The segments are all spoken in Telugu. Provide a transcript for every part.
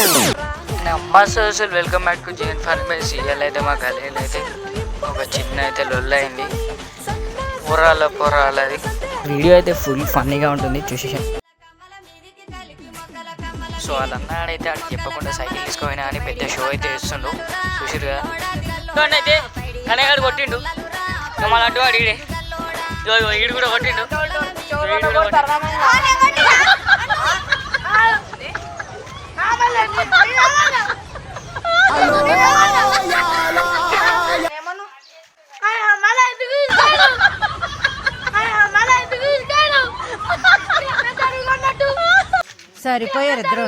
అసలు welcome back to JN pharmacy. అయితే మా గలీలో అయితే ఒక చిన్న అయితే లొల్లయింది, పొరాలది. వీడియో అయితే ఫుల్ ఫన్నీగా ఉంటుంది, చూసేసాను. సో వాళ్ళన్నా అయితే అటు చెప్పకుండా సైకిల్ తీసుకోపోయినా అని పెద్ద షో అయితే వేస్తుండు, చూసిరు కదా. అయితే కనగాడు కొట్టిండు, మళ్ళీ అటు వాడు ఈడే ఈడు కూడా కొట్టిండు. సరిపోయారు ఇద్దరు,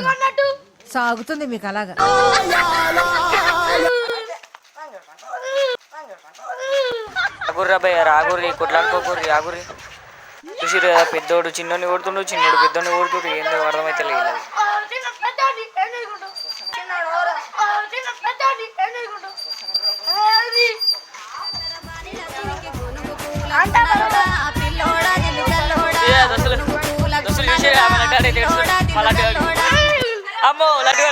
సాగుతుంది మీకు అలాగా. ఆగుర్రాబాయ్ ఆగుర్రి, కొట్లాడుకోకూర్రి, ఆగుర్రి. చూసిరు కదా, పెద్దోడు చిన్నోని కొడుతుండు, చిన్నోడు పెద్దోని కొడుతుండు. ఏందో అర్థమైతే లేదు. అమ్మో లడ్డు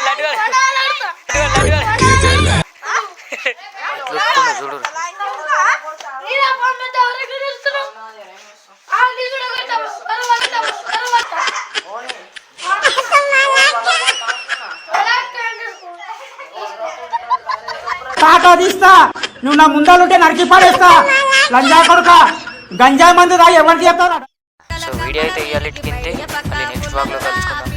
చూడు. టాటా తీస్తా, నువ్వు నా ముందాలుంటే నరికి పడేస్తా. లంజా కొడుక గంజాయి మంది రా, ఎవరికి చెప్తావు? సో వీడియో అయితే ఇవాళ మళ్ళీ నెక్స్ట్ బ్లాగ్లో కలుసుకుందాం.